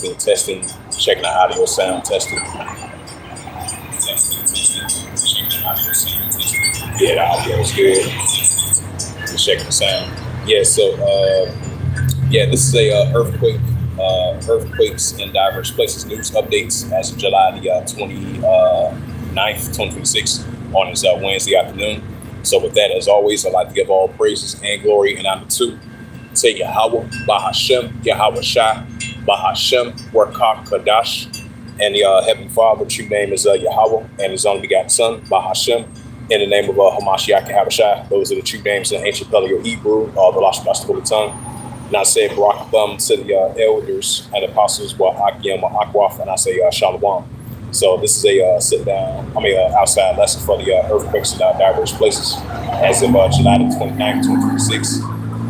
testing, checking the audio sound, testing. Yeah, the audio is good. Just checking the sound. Yeah, so this is a earthquakes in diverse places news updates as of July the 29th, 2026 on this Wednesday afternoon. So with that, as always, I'd like to give all praises and glory and honor to Yahweh, Bahashem, Yahweh Shai, Bahashem, Warkah Kadash, and the Heavenly Father. True name is Yahweh, and His only begotten Son, Bahashem, in the name of Hamashiach Yahweh Shai. Those are the true names in ancient Paleo Hebrew, the Lashon the Holy Tongue. And I say Barak Thumb to the elders and apostles, Akim, Akwaf, and I say Shalom. So this is a outside lesson for the earthquakes in diverse places as of July the 29th, 2026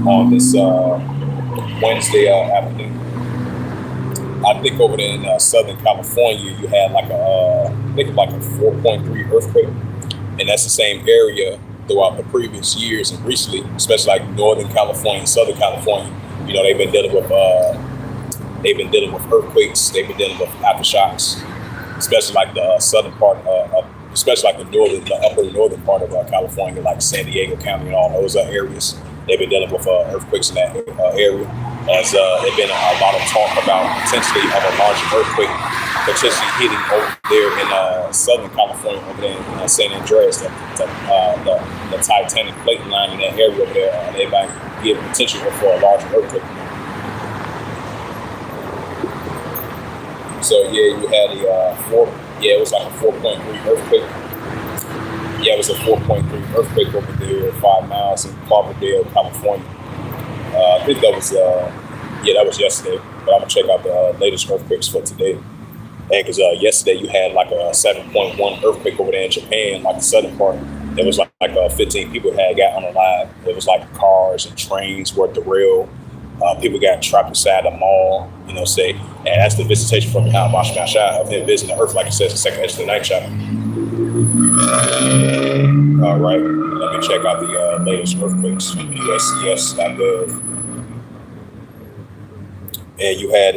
on this Wednesday afternoon. I think over there in Southern California, you had like a 4.3 earthquake, and that's the same area throughout the previous years and recently, especially like Northern California and Southern California. You know, they've been dealing with earthquakes, they've been dealing with aftershocks, especially like the southern part, especially like the upper northern part of California, like San Diego County and all those areas. They've been dealing with earthquakes in that area. As there've been a lot of talk about potentially of a larger earthquake potentially hitting over there in Southern California, over there in San Andreas, the Titanic plate line in that area over there. They might give potential for a larger earthquake. So yeah, you had it was like a 4.3 earthquake. Yeah, it was a 4.3 earthquake over there, 5 miles in Cloverdale, California. I think that was yesterday, but I'm gonna check out the latest earthquakes for today. And because yesterday you had like a 7.1 earthquake over there in Japan, like the southern part. There was like 15 people had got unalive. It was like cars and trains were derailed. People got trapped inside the mall. You know, and that's the visitation from Yahweh Shai of him visiting the earth, like it says in 2nd Ezra 9th chapter. All right, let me check out the latest earthquakes from USCS.gov. And you had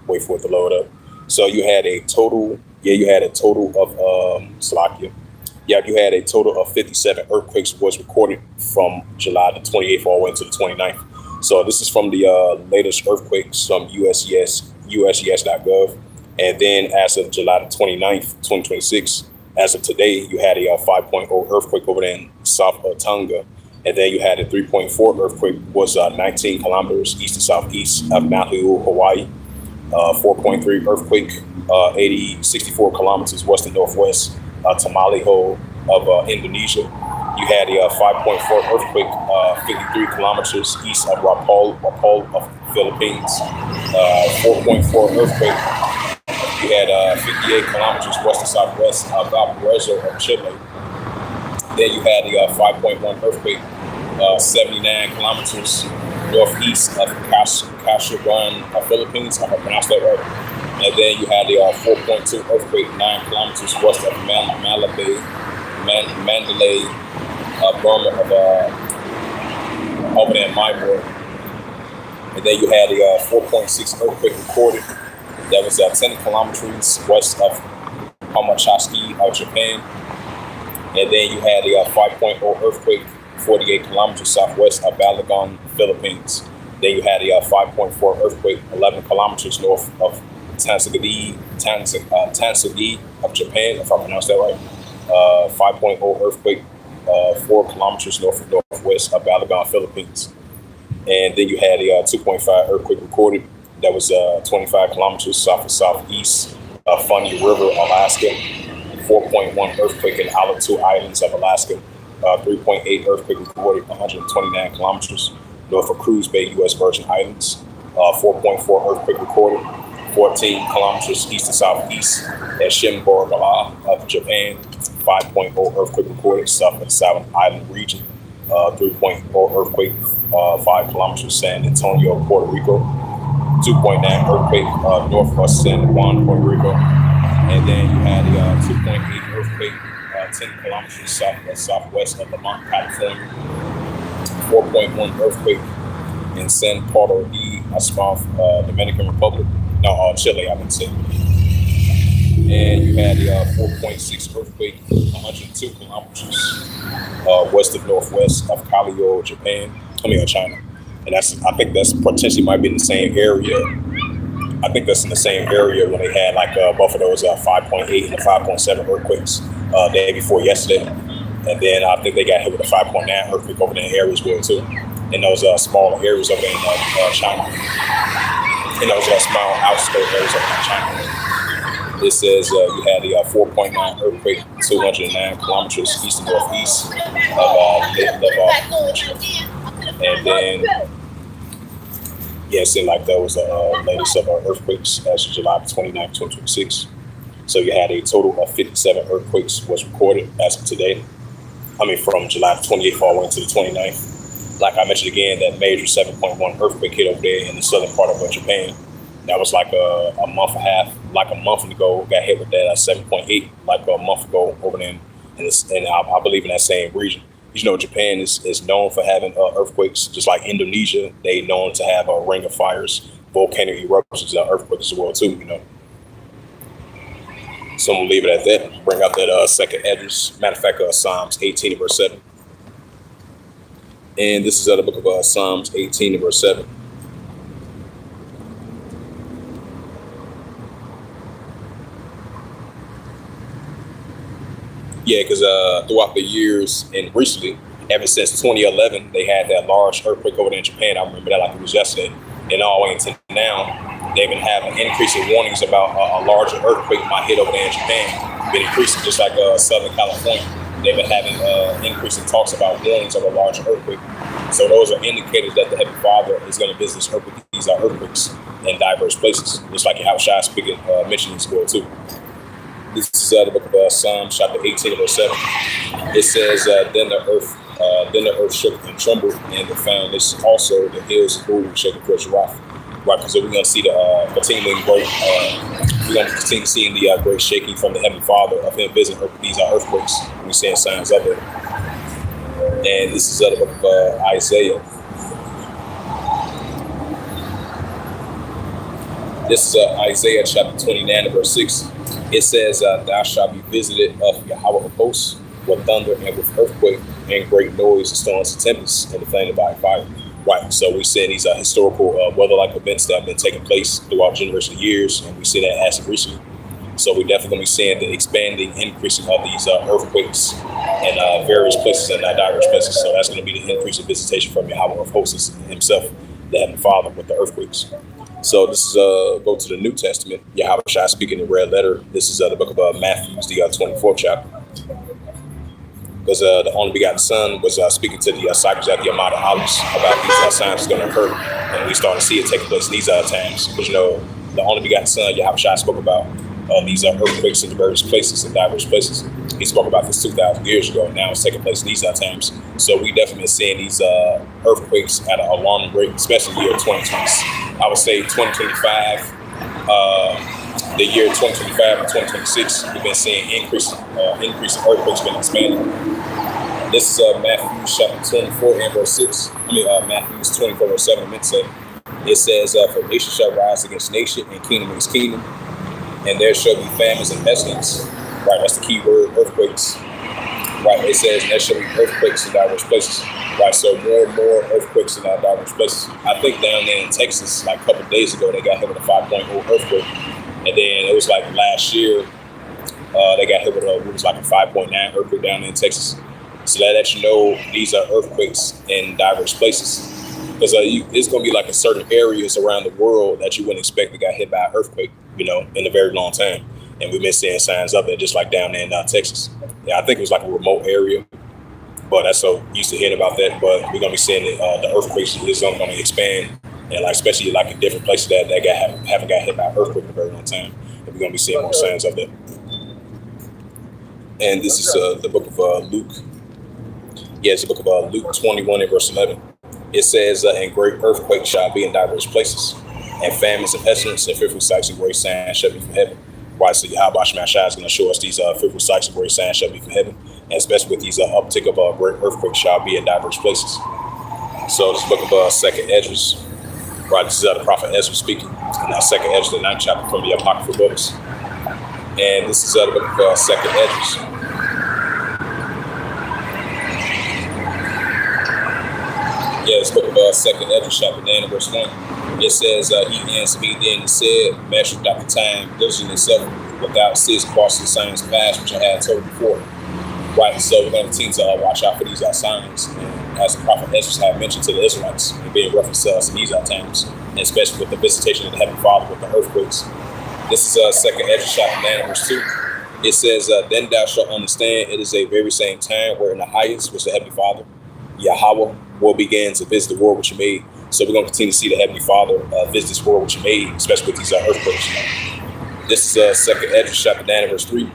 wait for it to load up. So you had a total of you had a total of 57 earthquakes was recorded from July the 28th all the way to the 29th. So this is from the latest earthquakes from USCS.gov. And then as of July the 29th, 2026, as of today, you had a 5.0 earthquake over there in South Tonga. And then you had a 3.4 earthquake was 19 kilometers east to southeast of Maui, Hawaii. 4.3 earthquake, 64 kilometers west to northwest, Tamaliho of Indonesia. You had a 5.4 earthquake, 53 kilometers east of Rapal of Philippines. 4.4 earthquake. You had 58 kilometers west to southwest of Valparaiso of Chile. Then you had the 5.1 earthquake, 79 kilometers northeast of Casablanca, Philippines. I hope I pronounced that right. And then you had the 4.2 earthquake, 9 kilometers west of Mandalay, Burma over there in Myanmar. And then you had the 4.6 earthquake recorded. That was 10 kilometers west of Hamachaski of Japan. And then you had a 5.0 earthquake, 48 kilometers southwest of Balagon, Philippines. Then you had a 5.4 earthquake, 11 kilometers north of Tansugigi of Japan, if I pronounced that right. 5.0 earthquake, 4 kilometers north of northwest of Balagon, Philippines. And then you had a 2.5 earthquake recorded. That was 25 kilometers south of southeast of Funny River, Alaska. 4.1 earthquake in Alatu Islands of Alaska. 3.8 earthquake recorded 129 kilometers north of Cruz Bay, U.S. Virgin Islands. 4.4 earthquake recorded 14 kilometers east to southeast at Shimborgala of Japan. 5.0 earthquake recorded south of the Southern Island region. 3.0 earthquake 5 kilometers San Antonio, Puerto Rico. 2.9 earthquake northwest San Juan, Puerto Rico. And then you had the 2.8 earthquake 10 kilometers southwest of Lamont, California. 4.1 earthquake in San Pedro de Asmaf, Dominican Republic. No, Chile, I would say. And you had the 4.6 earthquake, 102 kilometers west of northwest of Kyoto, Japan. China. And I think that's potentially might be in the same area. I think that's in the same area when they had like both of those 5.8 and the 5.7 earthquakes day before yesterday. And then I think they got hit with a 5.9 earthquake over there in area as well too. In those smaller areas over there in China. In those small outskirts areas over in China. It says you had the 4.9 earthquake, 209 kilometers east and northeast of and then it seemed like that was the latest of earthquakes as of July 29, 2026. So you had a total of 57 earthquakes was recorded as of today. From July 28th all the way to the 29th. Like I mentioned again, that major 7.1 earthquake hit over there in the southern part of Japan. That was like a month and a half, like a month ago, got hit with that 7.8, like a month ago over there. And I believe in that same region. Japan is known for having earthquakes, just like Indonesia. They known to have a ring of fires, volcanic eruptions, and earthquakes as well too. So I'm gonna leave it at that. Bring out that second address. Matter of fact, Psalms 18 and verse 7. And this is out of the book of Psalms 18 and verse 7. Yeah, because throughout the years and recently, ever since 2011, they had that large earthquake over there in Japan. I remember that like it was yesterday. And all the way until now, they've been having increasing warnings about a larger earthquake might hit over there in Japan. Been increasing just like Southern California. They've been having increasing talks about warnings of a larger earthquake. So those are indicators that the Heavenly Father is going to visit these earthquakes in diverse places, just like Yahushua speaking mentioned as well too. This is the book of Psalms, chapter 18, verse 7. It says, then the earth shook and trembled, and the foundation also, the hills moved and shook across the rock. Right, because we're going to see the continuing great, we're going to continue seeing the great shaking from the Heavenly Father of Him visiting these earthquakes. We're seeing signs of it. And this is the book of Isaiah. This is Isaiah chapter 29, verse 6. It says, thou shalt be visited of Yahweh of hosts with thunder and with earthquake and great noise and storms and tempests and the flame by fire. Right. So we see these historical weather-like events that have been taking place throughout generations of years, and we see that as of recently. So we're definitely going to be seeing the expanding, increasing of these earthquakes in various places and diverse places. So that's going to be the increase of visitation from Yahweh of hosts himself, the Heavenly Father, with the earthquakes. So this is go to the New Testament. Yahweh speaking in red letter. This is the book of Matthew, the 24th chapter. Because the only begotten Son was speaking to the disciples at the Mount of Olives about these signs going to occur, and we starting to see it take place in these times. Because the only begotten Son, Yahweh spoke about these earthquakes in various places, in diverse places. He spoke about this 2,000 years ago. Now it's taking place in these times. So we definitely been seeing these earthquakes at an alarming rate, especially the year 2020. I would say 2025, the year 2025 and 2026, we've been seeing increase in earthquakes been expanding. This is Matthew chapter 24 and verse 6. Matthew 24 verse 7, I meant to say. It says, for nation shall rise against nation and kingdom against kingdom, and there shall be famines and pestilence. Right, that's the key word, earthquakes. Right, it says there shall be earthquakes in diverse places. Right, so more and more earthquakes in diverse places. I think down there in Texas, like a couple of days ago, they got hit with a 5.0 earthquake. And then it was like last year, they got hit with it was like a 5.9 earthquake down there in Texas. So that lets you know these are earthquakes in diverse places. Because it's going to be like in certain areas around the world that you wouldn't expect to get hit by an earthquake, in a very long time. And we've been seeing signs of it, just like down there in Texas. Yeah, I think it was like a remote area, but that's so used to hearing about that. But we're going to be seeing the earthquakes is going to expand, and like especially like in different places that haven't got hit by an earthquake in a very long time. And we're going to be seeing more signs of that. And this is the book of Luke. Yeah, it's the book of Luke 21 and verse 11. It says, and great earthquakes shall be in diverse places, and famines and pestilence and fearful sights and great signs shall be from heaven. Right, so Yahweh Shemashai is going to show us these fearful sights and great signs shall be from heaven, and especially with these uptick of great earthquakes shall be in diverse places. So this book of Second Esdras, right, this is the prophet Ezra speaking. And Second Edge, the ninth chapter from the Apocryphal books. And this is the book of Second Edges. Yeah, this book of Second Edges, chapter 9 and verse 1. It says, he answered me then and said, measure out the time, diligent itself, without cease, crossing the signs past, which I had told before. Right, so we're going to continue to watch out for these signs. And as the prophet Ezra had mentioned to the Israelites, and being referenced to us in these times, and especially with the visitation of the Heavenly Father with the earthquakes. This is Second Ezra chapter 9 verse 2. It says, then thou shalt understand it is a very same time where in the highest, which the Heavenly Father, Yahweh, will begin to visit the world which you made. So we're going to continue to see the Heavenly Father visit this world which you made, especially with these earthquakes. This is Second Ezra chapter 9 verse 3.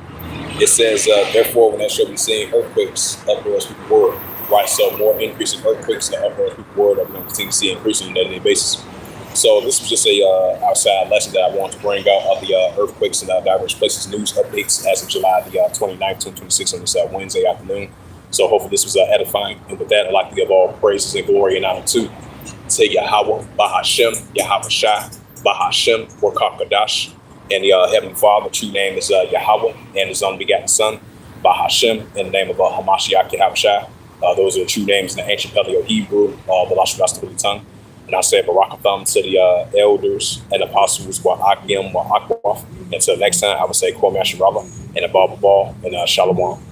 It says, therefore, when I shall be seeing earthquakes, upwards people world. Right, so more increasing earthquakes, the upwards people world that we're going to continue to see increasing on a daily basis. So this was just a outside lesson that I wanted to bring out of the earthquakes in diverse places news updates as of July the 29th, 2026 on this Wednesday afternoon. So hopefully this was edifying. And with that, I'd like to give all praises and glory and honor to Yahweh, Bahashem, Yahweh Shai, Bahashem, Wakakadash, and the Heavenly Father. True name is Yahweh and his only begotten Son, Bahashem, in the name of Hamashiach Yahweh Shai. Those are the true names in the ancient Paleo Hebrew, the Lashon tongue. And I say Barakatham to the elders and apostles, Wa'akim, Wa'akwaf. Until next time, I would say Kwame Asharala and Abba Ball and Shalom.